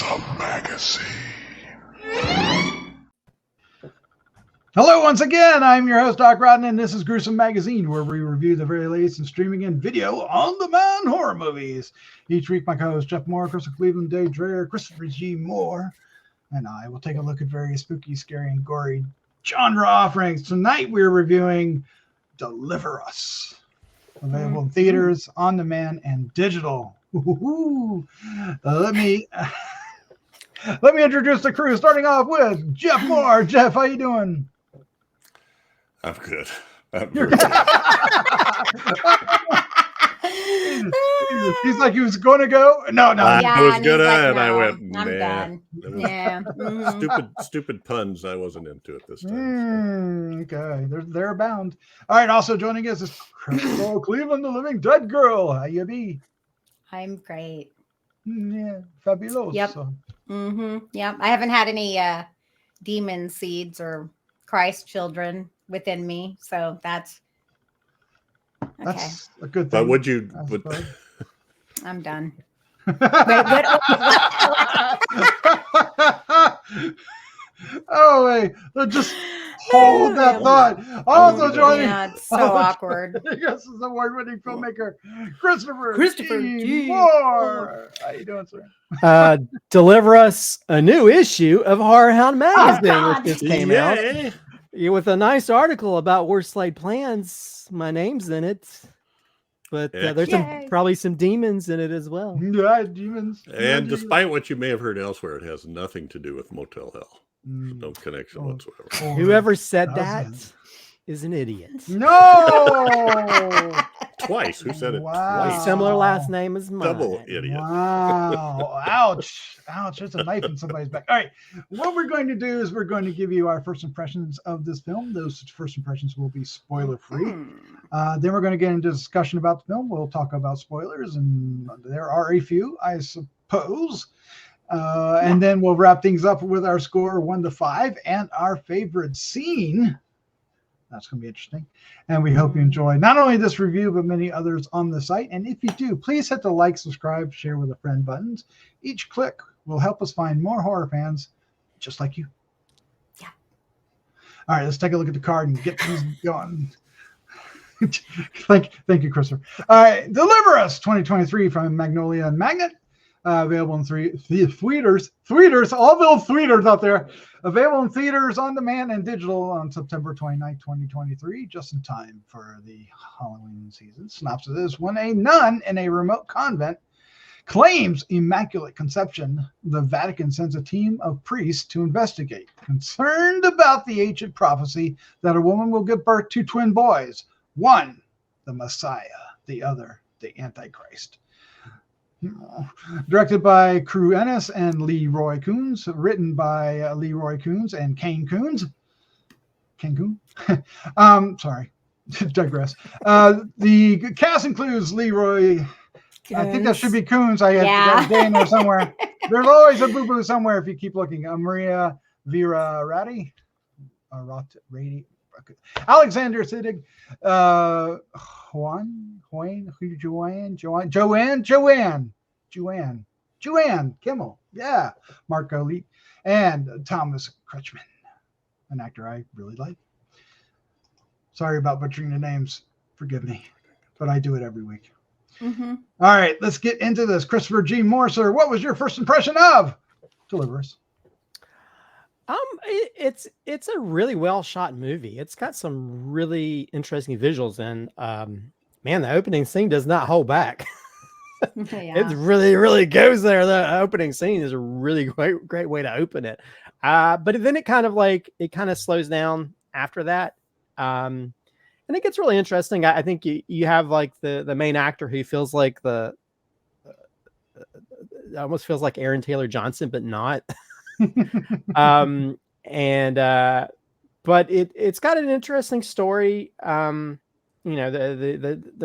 Gruesome Magazine. Hello once again, I'm your host Doc Rodden, and this is Gruesome Magazine, where we review the very latest in streaming and video on-demand horror movies. Each week my co-host Jeff Mohr, Christopher Cleveland, Dave Dreher, Christopher G. Mohr, and I will take a look at various spooky, scary, and gory genre offerings. Tonight we're reviewing Deliver Us, available in theaters, on-demand, and digital. Let me introduce the crew, starting off with Jeff Mohr. Jeff, how you doing? I'm good. He's like he was going to go. No. I was gonna, like, and no, I went, I'm done. Yeah. Stupid puns I wasn't into at this time. Okay, they're bound. All right. Also joining us is Crystal Cleveland, the Living Dead Girl. How you be? I'm great. Yeah, fabulous. Yep. Yep. I haven't had any demon seeds or Christ children within me, so that's okay. That's a good thing. But would you? I'm done. Oh wait, just hold that thought. Also joining. Yeah, it's so awkward. This is award-winning filmmaker Christopher G. Mohr. How you doing, sir? Deliver Us, a new issue of Horror Hound Magazine, which just came out. Yeah, with a nice article about Worst Laid Plans. My name's in it. But there's probably some demons in it as well. Yeah, demons. And despite what you may have heard elsewhere, it has nothing to do with Motel Hell. No connection whatsoever. Whoever said that is an idiot. No! Twice. Who said it? Wow. Twice? Similar last name as mine. Double idiot. Wow. Ouch. There's a knife in somebody's back. All right. What we're going to do is we're going to give you our first impressions of this film. Those first impressions will be spoiler-free. Then we're going to get into discussion about the film. We'll talk about spoilers, and there are a few, I suppose. And then we'll wrap things up with our score 1 to 5 and our favorite scene. That's going to be interesting. And we hope you enjoy not only this review, but many others on the site. And if you do, please hit the like, subscribe, share with a friend buttons. Each click will help us find more horror fans just like you. Yeah. All right, let's take a look at the card and get things going. Thank you, Christopher. All right, Deliver Us 2023 from Magnolia and Magnet. Available in theaters, all those theaters out there. Available in theaters, on demand, and digital on September 29, 2023, just in time for the Halloween season. Synopsis is: when a nun in a remote convent claims immaculate conception, the Vatican sends a team of priests to investigate, concerned about the ancient prophecy that a woman will give birth to twin boys, one the Messiah, the other the Antichrist. Directed by Ennis and Leroy Kunz, written by Leroy Kunz and Kane Kunz. Sorry, digress. The cast includes Leroy. I think that should be Kunz. I had Dane there somewhere. There's always a boo-boo somewhere if you keep looking. Maria, Vera, Ratti, Alexander Siddig, Juane, Kimmel, Marko, Leht, and Thomas Kretschmann, an actor I really like. Sorry about butchering the names. Forgive me, but I do it every week. All right, let's get into this. Christopher G. Mohr, sir, what was your first impression of Deliver Us? It's a really well shot movie. It's got some really interesting visuals, and man, the opening scene does not hold back. It really goes there. The opening scene is a really great way to open it. But then it kind of slows down after that. And it gets really interesting. I think you have like the main actor who feels like almost feels like Aaron Taylor Johnson, but not. But it's got an interesting story. The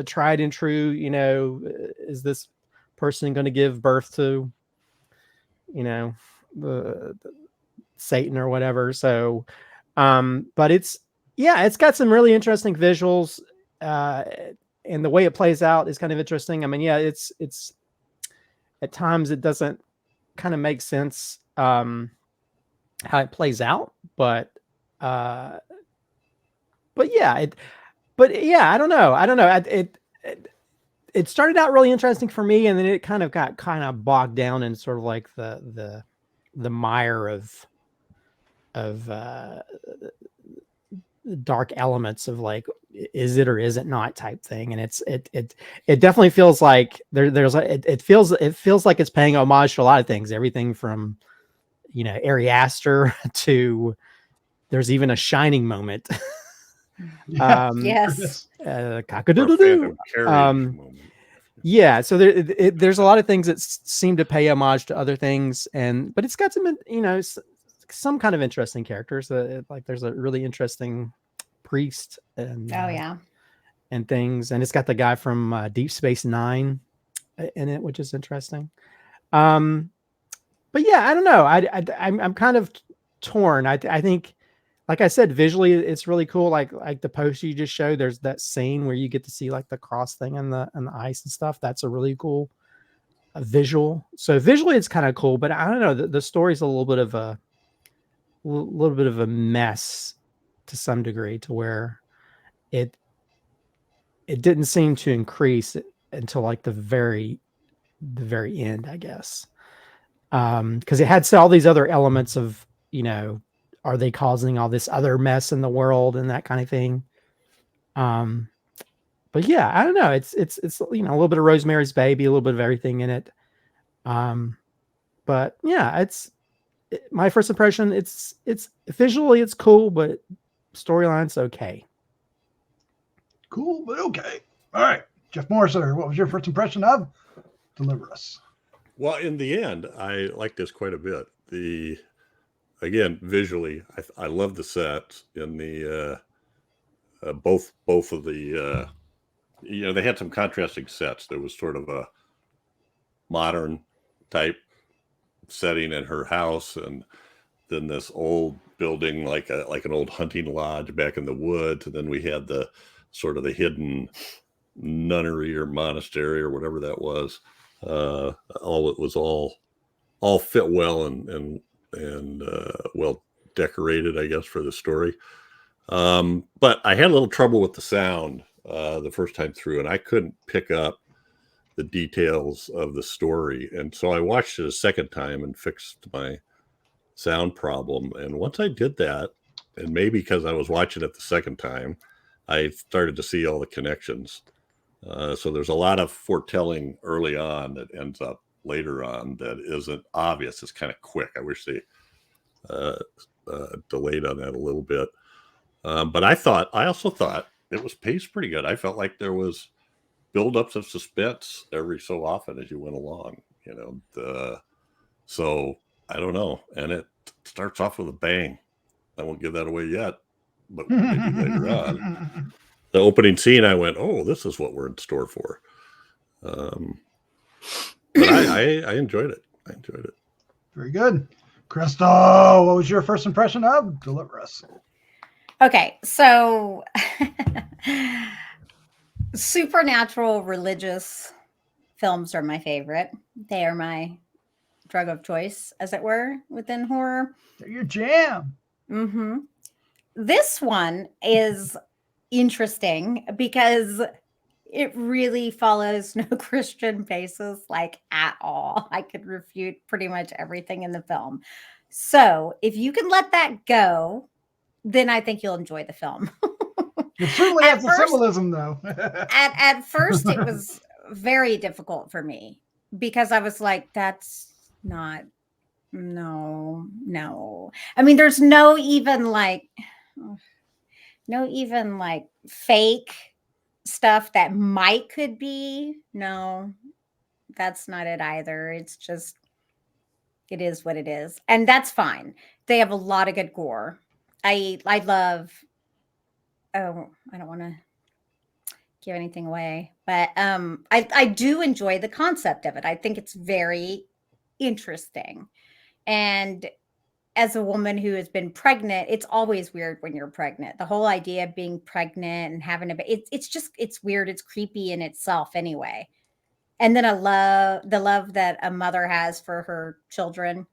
tried and true, is this person going to give birth to, the Satan or whatever. So, but it's got some really interesting visuals, and the way it plays out is kind of interesting. I mean, it's at times it doesn't kind of makes sense how it plays out, but yeah, I don't know. It started out really interesting for me, and then it kind of got bogged down in sort of like the mire of dark elements of like, is it or is it not type thing. And it definitely feels like it feels like it's paying homage to a lot of things, everything from, Ari Aster to there's even a Shining moment. Yes. Cock-a-doodle-doo. Yeah, so there's a lot of things that seem to pay homage to other things, but it's got some, some kind of interesting characters. Like there's a really interesting priest and and things, and it's got the guy from Deep Space Nine in it, which is interesting. But yeah, I don't know. I'm kind of torn. I think, like I said, visually it's really cool. Like the poster you just showed, there's that scene where you get to see like the cross thing and the ice and stuff. That's a really cool visual. So visually it's kind of cool, but I don't know. The story's a little bit of a mess to some degree, to where it didn't seem to increase until like the very end, I guess. Because it had all these other elements of, are they causing all this other mess in the world and that kind of thing. But yeah, I don't know. It's a little bit of Rosemary's Baby, a little bit of everything in it. But yeah, my first impression. It's visually it's cool, but storyline's okay. Cool, but okay. All right, Jeff Mohr, sir, what was your first impression of Deliver Us? Well, in the end, I like this quite a bit. Again, visually, I love the sets in the both of the they had some contrasting sets. There was sort of a modern type setting in her house, and then this old building like an old hunting lodge back in the woods, and then we had the sort of the hidden nunnery or monastery or whatever that was. It was all fit well and well decorated, I guess, for the story. But I had a little trouble with the sound the first time through, and I couldn't pick up the details of the story. And so I watched it a second time and fixed my sound problem. And once I did that, and maybe because I was watching it the second time, I started to see all the connections. So there's a lot of foretelling early on that ends up later on that isn't obvious. It's kind of quick. I wish they delayed on that a little bit. But I also thought it was paced pretty good. I felt like there was buildups of suspense every so often as you went along, so I don't know. And it starts off with a bang. I won't give that away yet, but maybe later on. The opening scene, I went, oh, this is what we're in store for. But I enjoyed it. Very good. Crystal, what was your first impression of Deliver Us? Okay, so supernatural religious films are my favorite. They are my drug of choice, as it were, within horror. They're your jam. Mm-hmm. This one is interesting because it really follows no Christian basis, like at all. I could refute pretty much everything in the film. So if you can let that go, then I think you'll enjoy the film. It certainly has the symbolism, though. at first, it was very difficult for me because I was like, that's not, no. I mean, there's no even like fake stuff that could be. No, that's not it either. It's just, it is what it is. And that's fine. They have a lot of good gore. I love, I don't want to give anything away, but I do enjoy the concept of it. I think it's very interesting. And as a woman who has been pregnant, it's always weird when you're pregnant. The whole idea of being pregnant and having it's weird. It's creepy in itself anyway. And then the love that a mother has for her children,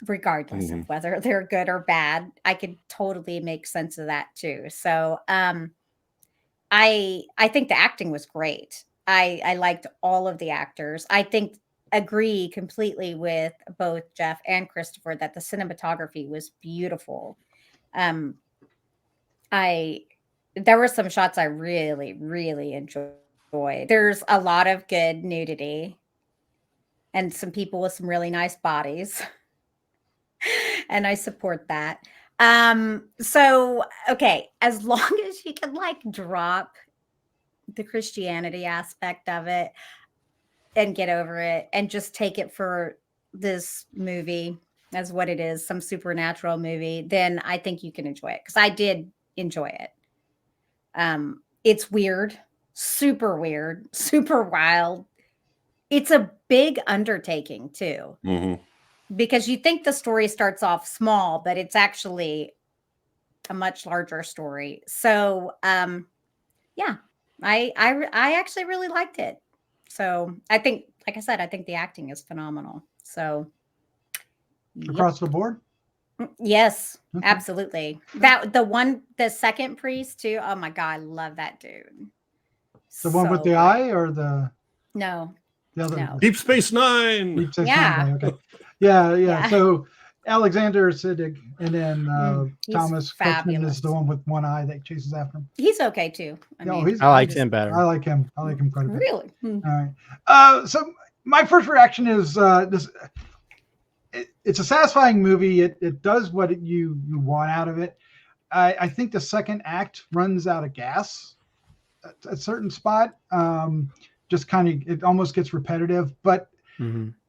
regardless of whether they're good or bad. I could totally make sense of that too. So I think the acting was great. I liked all of the actors. Agree completely with both Jeff and Christopher that the cinematography was beautiful. There were some shots I really, really enjoyed. There's a lot of good nudity and some people with some really nice bodies. And I support that. So, okay, as long as you can like drop the Christianity aspect of it and get over it and just take it for this movie as what it is, some supernatural movie, then I think you can enjoy it because I did enjoy it. It's weird, super wild. It's a big undertaking too. Because you think the story starts off small, but it's actually a much larger story. So, yeah, I actually really liked it. So I think, like I said, I think the acting is phenomenal. So across the board. Yes, absolutely. The second priest too. Oh my God, I love that dude. The one with the eye or the no. The other No. Deep Space Nine. Deep Space Yeah. Nine. Okay. Yeah. So Alexander Siddig, and then Thomas Kretschmann is the one with one eye that chases after him. He's okay too. I liked him better. I like him quite a bit. Really? All right. So my first reaction is this. It's a satisfying movie. It does what you want out of it. I think the second act runs out of gas at a certain spot. Just kind of, it almost gets repetitive, but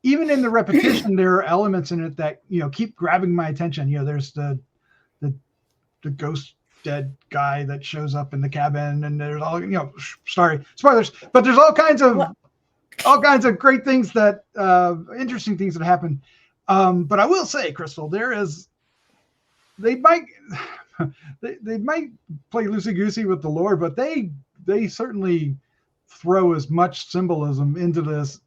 even in the repetition, there are elements in it that, keep grabbing my attention. There's the ghost dead guy that shows up in the cabin, and there's all, sorry, spoilers, but there's all kinds of great things that, interesting things that happen. But I will say, Crystal, they might play loosey-goosey with the Lord, but they certainly throw as much symbolism into this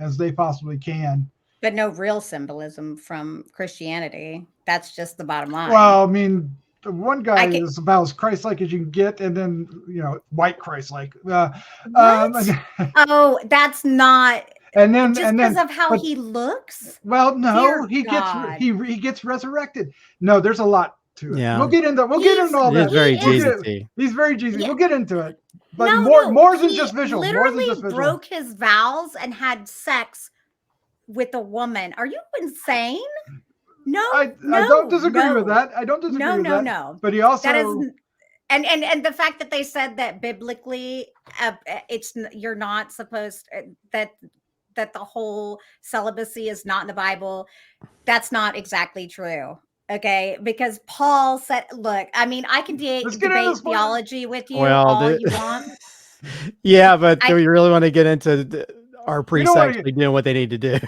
as they possibly can. But no real symbolism from Christianity. That's just the bottom line. Well, I mean, the one guy is about as Christ-like as you can get, and then, white Christ-like. Oh, that's not... And then just because of how he looks? Well, no, he gets resurrected. No, there's a lot to it. Yeah. We'll get into all that. He's very Jesus-y. He's very Jesus. Yeah. We'll get into it. But more than just visual. Literally broke his vows and had sex with a woman. Are you insane? No, I don't disagree with that. I don't disagree with that. No. But he also and the fact that they said that biblically, you're not supposed that the whole celibacy is not in the Bible. That's not exactly true. Okay, because Paul said, look, I mean, I can debate theology with you all you want. Yeah, but do we really want to get into our priests actually doing what they need to do?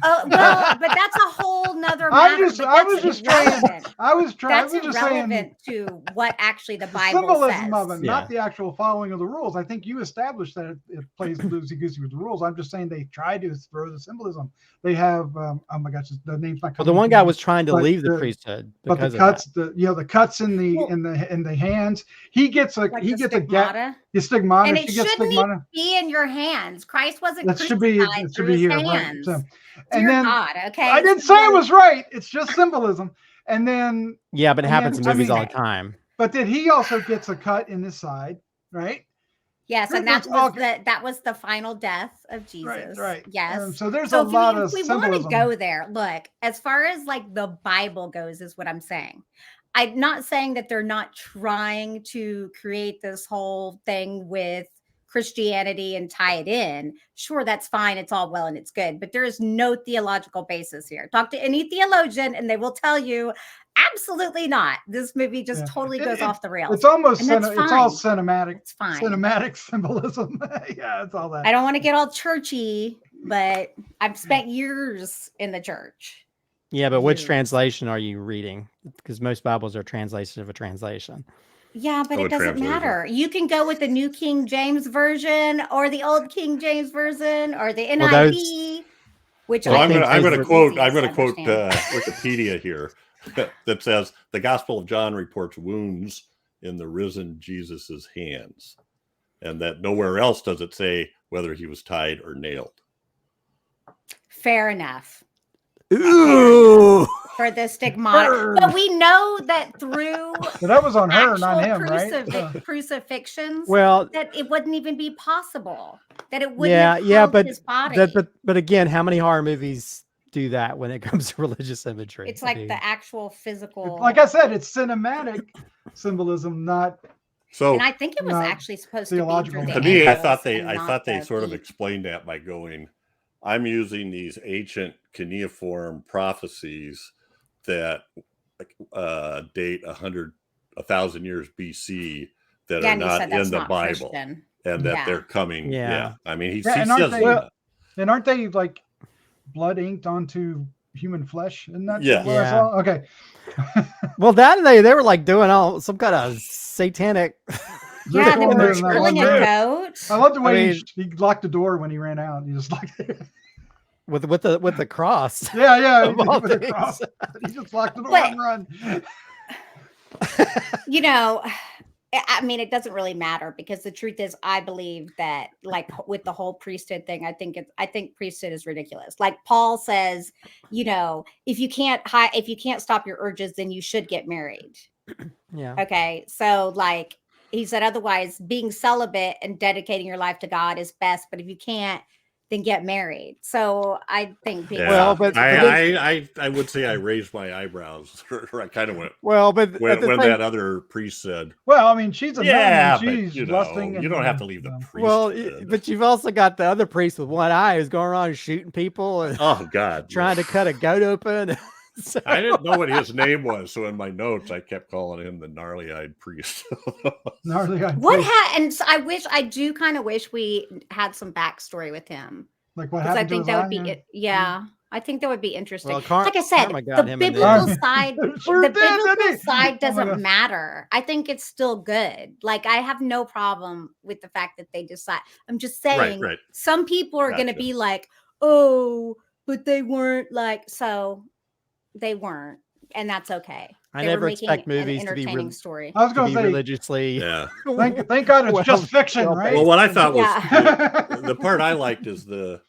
Well, but that's a whole nother matter. I was just irrelevant to what actually the Bible symbolism says. of it, not the actual following of the rules. I think you established that it plays loosey-goosey with the rules. I'm just saying they try to throw the symbolism. They have, oh my gosh, the name's not coming. Well, the one guy was trying to leave the priesthood, but the cuts, the cuts in the hands. He gets a stigmata. The stigmata. And it shouldn't be in your hands. Christ wasn't crucified through his hands. Right? And then God, okay. I didn't say I was right. It's just symbolism. And then but it happens in movies all the time. But then he also gets a cut in his side, right? Yes, and that was the final death of Jesus. Right. Yes. So there's a lot of symbolism. We want to go there. Look, as far as like the Bible goes, is what I'm saying. I'm not saying that they're not trying to create this whole thing with Christianity and tie it in. Sure, that's fine. It's all well and it's good, but there is no theological basis here. Talk to any theologian and they will tell you absolutely not. This movie just totally goes off the rails. It's almost it's all cinematic. It's fine. Cinematic symbolism. Yeah, it's all that. I don't want to get all churchy, but I've spent years in the church. Yeah, but which translation are you reading? Because most Bibles are translation of a translation. Yeah, but Oh, it a doesn't translation. matter. You can go with the New King James Version or the Old King James Version or the NIV, Well, which So I I'm think going is to quote. I'm easiest going to to quote understand. Wikipedia here that says the Gospel of John reports wounds in the risen Jesus's hands, and that nowhere else does it say whether he was tied or nailed. Fair enough. Ooh. For the stigmata, but we know that through So that was on her, actual not him, right? crucifixions, Well, that it wouldn't even be possible. That it wouldn't yeah, have yeah, held but his body. but again, how many horror movies do that when it comes to religious imagery? It's like the actual physical. Like I said, it's cinematic symbolism, not. So And I think it was not actually supposed to be theological. through the to me, I angels thought they and not the sort of feet. explained that by going, I'm using these ancient cuneiform prophecies that date 1,000 years BC that Yeah, are and he not said in that's the not Bible, Christian. and that Yeah. they're coming. Yeah. Yeah, I mean, he Yeah, and says aren't they, that. and aren't they like blood inked onto human flesh? Isn't that Yeah. what I saw? Okay. Well, that and they were like doing all some kind of satanic. Yeah, they Ritual were in that killing one a room. goat. I love the way mean- he locked the door when he ran out. He just locked it. with the cross. Yeah, Of all with the things. cross. He just locked the door But- and run. You know, I mean, it doesn't really matter because the truth is, I believe that, like with the whole priesthood thing, I think priesthood is ridiculous. Like Paul says, you know, if you can't stop your urges, then you should get married. Yeah. Okay, so like he said, otherwise, being celibate and dedicating your life to God is best. But if you can't, then get married. So I think being Yeah. Well, celibate but is I would say I raised my eyebrows. I kind of went Well, but when the thing, that other priest said, Well, I mean, she's a nun "Yeah, and but she's you know, lusting. you don't have to leave the well, priesthood." but you've also got the other priest with one eye who's going around shooting people and Oh God, trying to cut a goat open. So- I didn't know what his name was, so in my notes I kept calling him the gnarly-eyed priest. Gnarly-eyed what priest. and so I do kind of wish we had some backstory with him. Like what Because I happened to think his that eye? would be it. Yeah, I think that would be interesting. Well, Like I said, Karma got the him in the biblical end. side, Sure the did, didn't biblical he? side Oh my doesn't God. matter. I think it's still good. Like I have no problem with the fact that they decide. I'm just saying, right. some people are going to Gotcha. be like, "Oh, but they weren't like so." They weren't, and that's okay. I They never were making expect an movies to be entertaining story. I was to going be to say, religiously. Yeah. thank God it's just fiction, right? Well, what I thought was Yeah. the part I liked is the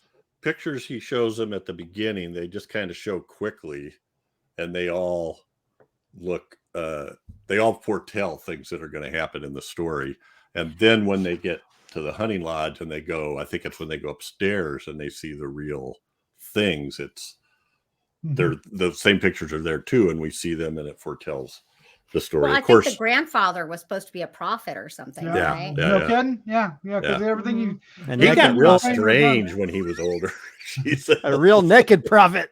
pictures he shows them at the beginning. They just kind of show quickly, and they all look. They all foretell things that are going to happen in the story. And then when they get to the hunting lodge and they go, I think it's when they go upstairs and they see the real things. It's they're the same pictures are there too, and we see them, and it foretells the story. Well, I of course, think the grandfather was supposed to be a prophet or something, Yeah. right? No Yeah. kidding? Yeah. Because everything you. And he Naked got real prophet. strange when he was older. She said. a real naked prophet.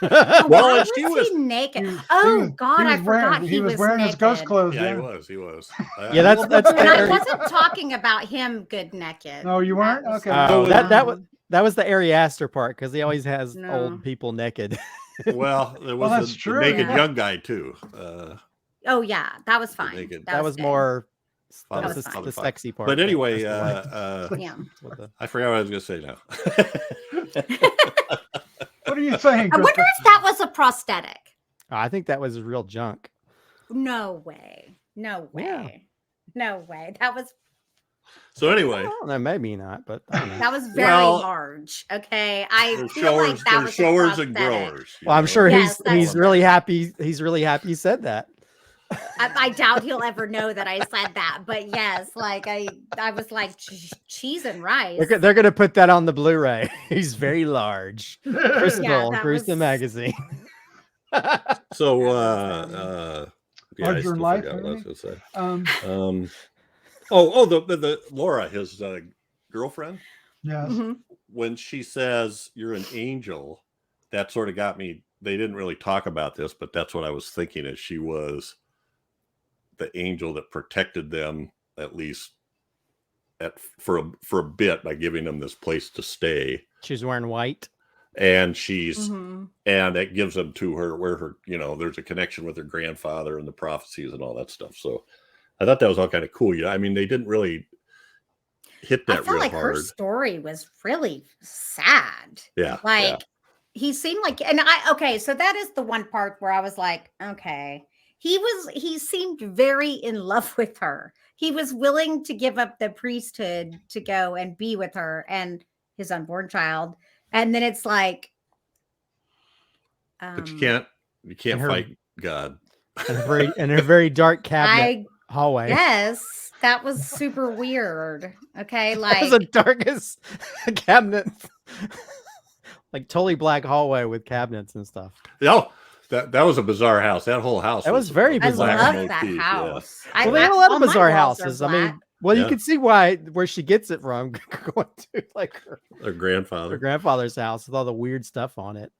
Well, Why and she was naked? he was- Oh he was- God, he I was wearing- forgot he was wearing his ghost naked. clothes. Yeah, Yeah. he was. Yeah, that's And I the wasn't talking about him good naked. No, you weren't? That was- Okay. Oh, So that was the Ari Aster part because he always has No. old people naked. Well, there was that's the true, naked yeah. young guy too. Oh yeah, that was fine. naked- That was good. more. Father- That was Father the Father. sexy part. But anyway, That's the one. Yeah. That's what the- I forgot what I was going to say now. What are you saying, I wonder Christopher? if that was a prosthetic. I think that was real junk. No way. No way. Yeah. No way. That was So anyway, I don't know, maybe not, but I don't know. that was very Well, large. Okay. I there's feel like showers, that there's was a showers and prosthetic. growers. you Well, I'm know. sure Yes, he's that's really happy. He's really happy you said that. I doubt he'll ever know that I said that, but yes, like I was like cheese and rice. They're gonna put that on the Blu-ray. He's very large. Crystal, that Gruesome was- Magazine. So, yeah, I Larger still in life, forgot what I was going to say. Um, The Laura, his girlfriend, yes. Mhm. when she says you're an angel, that sort of got me. They didn't really talk about this, but that's what I was thinking. Is she was the angel that protected them, at least for a bit, by giving them this place to stay, She's wearing white. and she's Mhm. and it gives them to her where her there's a connection with her grandfather and the prophecies and all that stuff. So I thought that was all kind of cool. I mean, they didn't really hit that I felt real like hard. her story was really sad. Yeah. Like he seemed like, and okay, so that is the one part where I was like, okay, he seemed very in love with her. He was willing to give up the priesthood to go and be with her and his unborn child. And then it's like, but you can't fight God. In a very dark cabinet hallway. Yes, that was super weird. Okay, like that was the darkest cabinet, like totally black hallway with cabinets and stuff. No, that was a bizarre house. That whole house. That was very I bizarre. love that house. Yeah. Well, they have a lot all of my bizarre walls are houses. I black. mean, well, you can see where she gets it from, going to like her grandfather's house with all the weird stuff on it,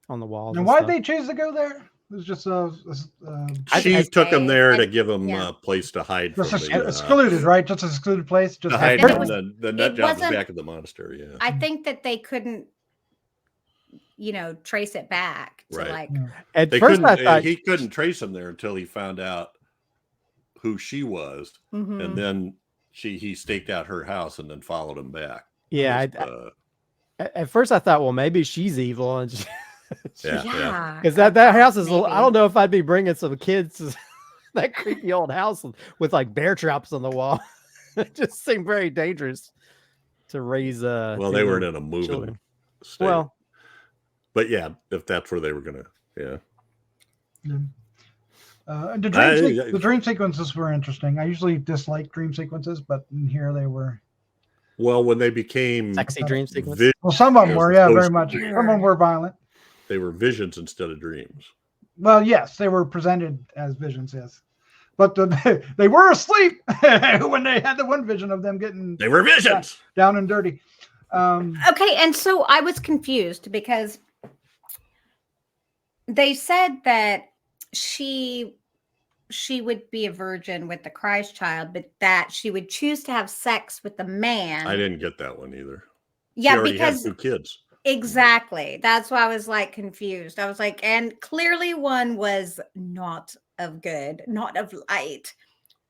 on the walls. And why did they choose to go there? It was just she took him there to give him a place to hide from the excluded, right? Just a secluded place. Just to hide from the nut job was back of the monastery. Yeah, I think that they couldn't, trace it back to right. At first, I thought he couldn't trace him there until he found out who she was, and then he staked out her house and then followed him back. Yeah, at first I thought, well, maybe she's evil, and because that house is. I don't know if I'd be bringing some kids to that creepy old house with like bear traps on the wall. It just seemed very dangerous to raise. Well, they weren't in a moving state. Well, but yeah, if that's where they were gonna, the dream sequences were interesting. I usually dislike dream sequences, but in here they were. Well, when they became sexy dream sequences. Well, some of them were, very much. Some of them were violent. They were visions instead of dreams. Well, yes, they were presented as visions, yes. But they were asleep when they had the one vision of them getting... They were visions! Down and dirty. Okay, and so I was confused because they said that she would be a virgin with the Christ child, but that she would choose to have sex with the man. I didn't get that one either. Yeah, she already because... had 2 kids. Exactly. That's why I was like confused. I was like, and clearly one was not of good, not of light,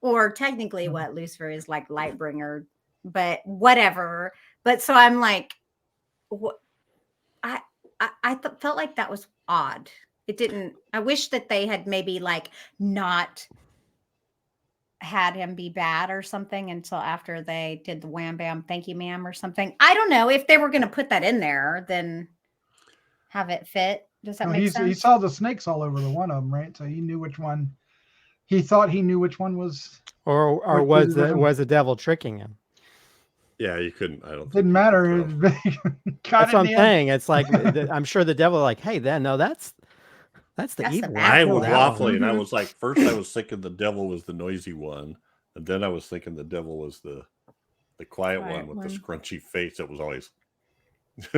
or technically what Lucifer is like, light bringer, but whatever. But so I'm like, what? I felt like that was odd. It didn't. I wish that they had maybe like not had him be bad or something until after they did the wham bam thank you ma'am or something. I don't know if they were going to put that in there, then have it fit. Does that make sense? He saw the snakes all over the one of them, right? So he knew which one. He thought he knew which one was. Or was the devil tricking him? Yeah, you couldn't. I don't. Didn't matter. That's what I'm saying. It's like I'm sure the devil like, hey, that's the evil. I was waffling. I was like, first I was thinking the devil was the noisy one, and then I was thinking the devil was the quiet one with the scrunchy face. It was always.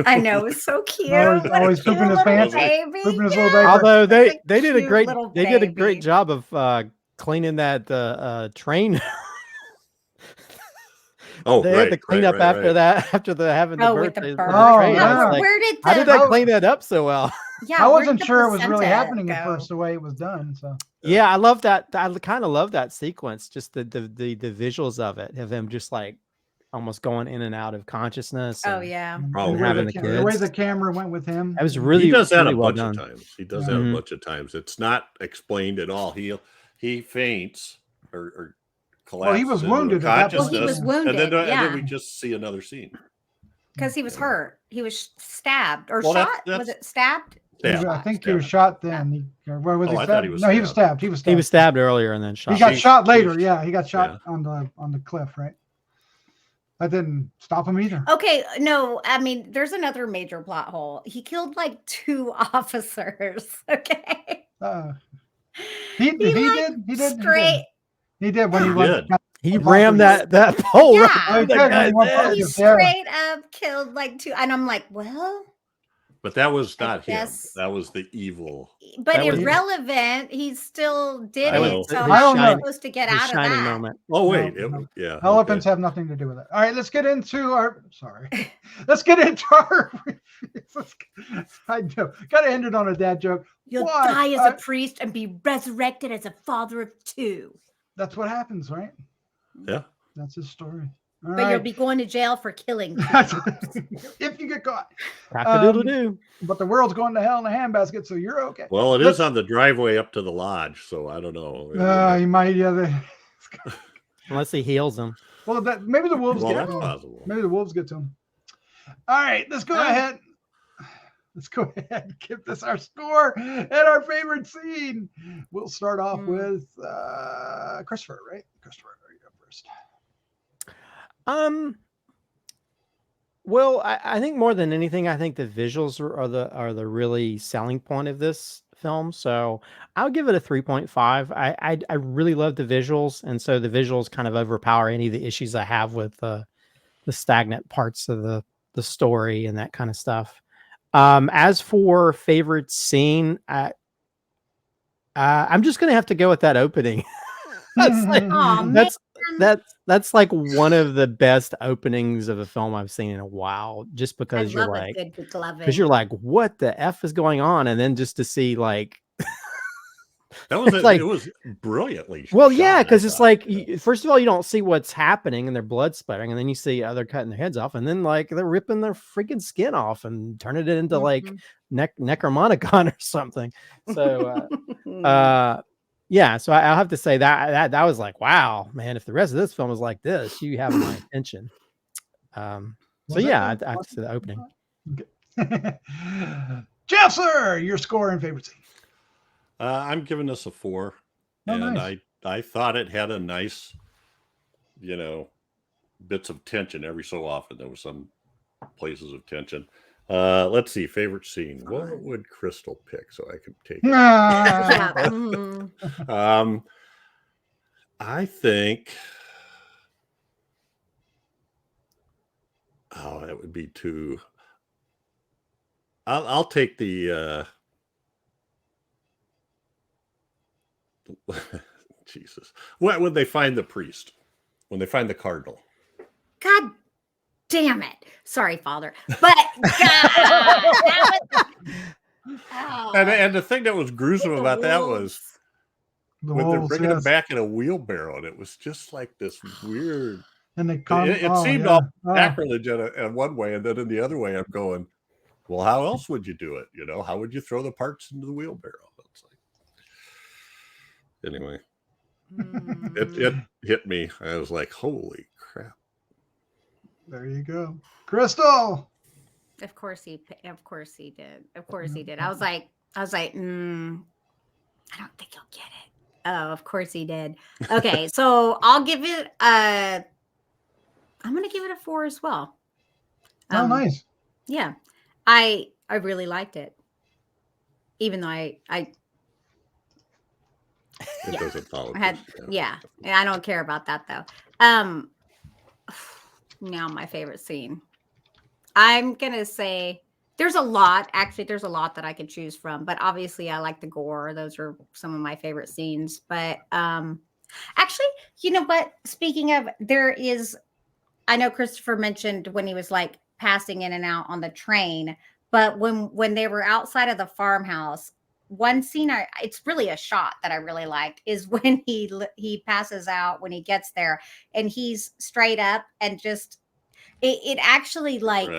I know, it was so cute. Always pooping his pants. Pooping his little baby. Although they did a great job of cleaning that train. Oh, they had to clean up after that, after having the birthday. Like, where did how did they clean that up so well? Yeah, I wasn't sure it was really happening at first the way it was done. So yeah, I love that. I kind of love that sequence, just the visuals of it, of him just like almost going in and out of consciousness. Oh yeah, the way the camera went with him. That was really. He does that really a well bunch done. of times. He does that a bunch of times. It's not explained at all. He faints or collapses. Well, he was wounded. He was wounded. And then we just see another scene because he was hurt. He was stabbed or shot. Was it stabbed? I think he was shot then. Where was he stabbed? He was no, stabbed. he was stabbed. He was stabbed earlier and then shot. He got shot later. Yeah, he got shot on the cliff, right? That didn't stop him either. Okay, no, I mean, there's another major plot hole. He killed like 2 officers. Okay. He did. Straight. He did when he was. He rammed that pole. Yeah, he straight up killed like 2, and I'm like, well. But that was not him. That was the evil. But irrelevant. He still did it. So I don't know. Supposed to get out of that. Moment. Oh wait, yeah. Elephants have nothing to do with it. All right, let's get into our. Sorry, let's get into our. I know. Got to end it on a dad joke. You'll die as a priest and be resurrected as a father of 2. that's what happens, right? Yeah. That's his story. All But you'll right. be going to jail for killing. If you get caught. Cock-a-doodle-doo. But the world's going to hell in a handbasket, so you're okay. Well, it is on the driveway up to the lodge, so I don't know. You might, Unless he heals him. well, maybe the wolves Well, get that's him. possible. Maybe the wolves get to him. All right, let's go ahead. Let's go ahead and give this our score and our favorite scene. We'll start off with Christopher, right? Christopher, you go first. Well, I think more than anything, I think the visuals are the really selling point of this film. So I'll give it a 3.5. I really love the visuals, and so the visuals kind of overpower any of the issues I have with the stagnant parts of the story and that kind of stuff. As for favorite scene, I'm just gonna have to go with that opening. That's like one of the best openings of a film I've seen in a while, just because you're like, what the F is going on? And then just to see like, that was like, it was brilliantly. Well, shot, yeah, because it's like, yeah. first of all, you don't see what's happening and their blood splattering, and then you see they're cutting their heads off, and then like they're ripping their freaking skin off and turning it into like Necromonicon or something. So, yeah, so I'll have to say that was like, wow, man, if the rest of this film is like this, you have my attention. So yeah, I have to say the opening. Okay. Jeff, sir, your score and favorite scene. I'm giving this a 4, and nice. I thought it had a nice, bits of tension every so often. There were some places of tension. Let's see, favorite scene. What would Crystal pick so I could take it? I think that would be too. I'll take the Jesus. When they find the priest, when they find the cardinal. God damn it. Sorry, Father. But that was, and the thing that was gruesome about that was when they're bringing it back in a wheelbarrow, and it was just like this weird. And they it seemed all sacrilege in one way, and then in the other way, I'm going, well, how else would you do it? How would you throw the parts into the wheelbarrow? It's like, anyway, it hit me. I was like, holy crap. There you go. Crystal. Of course he did. Of course he did. I was like, I don't think he'll get it. Oh, of course he did. Okay, so I'll give it I'm gonna give it a 4 as well. Nice. Yeah. I really liked it. Even though I doesn't follow. And I don't care about that though. Now my favorite scene. I'm gonna say there's a lot that I could choose from, but obviously I like the gore. Those are some of my favorite scenes. But actually, you know what? Speaking of, I know Christopher mentioned when he was like passing in and out on the train, but when they were outside of the farmhouse, one scene it's really a shot that I really liked is when he passes out when he gets there and he's straight up and just it actually like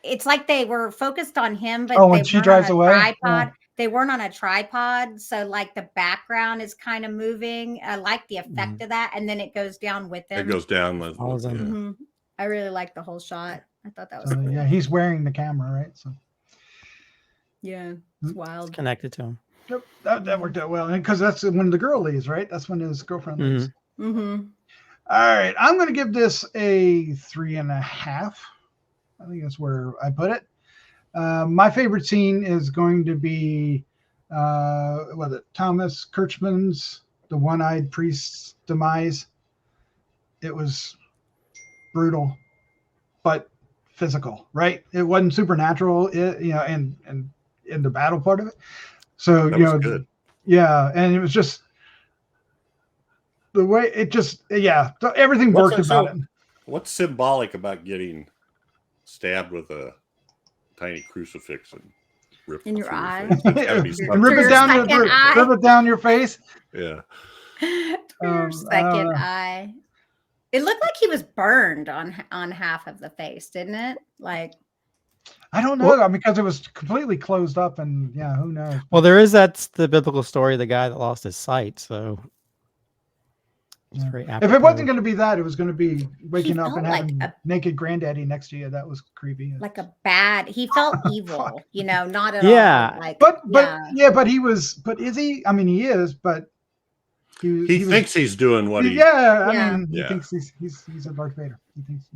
it's like they were focused on him, but when she drives away, they weren't on a tripod, so like the background is kind of moving. I like the effect of that, and then it goes down with him. It goes down with him. I really liked the whole shot. I thought that was cool. Yeah, he's wearing the camera, right? So yeah, it's wild. It's connected to him. Yep, that worked out well, and because that's when the girl leaves, right? That's when his girlfriend leaves. All right, I'm going to give this a 3.5. I think that's where I put it. My favorite scene is going to be Thomas Kretschmann's the one-eyed priest's demise. It was brutal, but physical, right? It wasn't supernatural, and in the battle part of it. So that was good. Yeah, and it was just the way it just everything worked about it. What's symbolic about getting stabbed with a tiny crucifix and ripped in your eye and rip it down your face? Yeah. Second eye. It looked like he was burned on half of the face, didn't it? Like, I don't know, because it was completely closed up, and yeah, who knows? Well, that's the biblical story of the guy that lost his sight. So it's very if it wasn't going to be that, it was going to be waking up and having like naked granddaddy next to you. That was creepy. Like a bad. He felt evil, not at Yeah. all. Like, but he was. But is he? I mean, he is. But he thinks he's doing what he. Yeah, I mean, he thinks he's a Darth Vader. He thinks,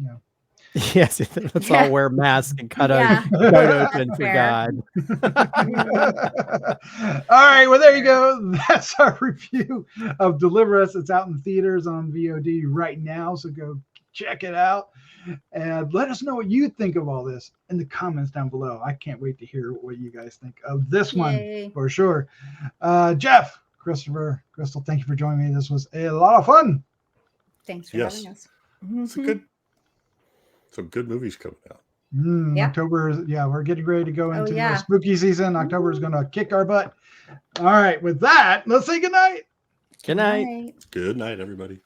Yes, let's all wear masks and cut open for God. All right, well, there you go. That's our review of Deliver Us. It's out in theaters on VOD right now, so go check it out. And let us know what you think of all this in the comments down below. I can't wait to hear what you guys think of this one for sure. Jeff, Christopher, Crystal, thank you for joining me. This was a lot of fun. Thanks for having us. Some good movies coming out. October, we're getting ready to go into the spooky season. October is going to kick our butt. All right, with that, let's say goodnight. Good night. Good night, everybody.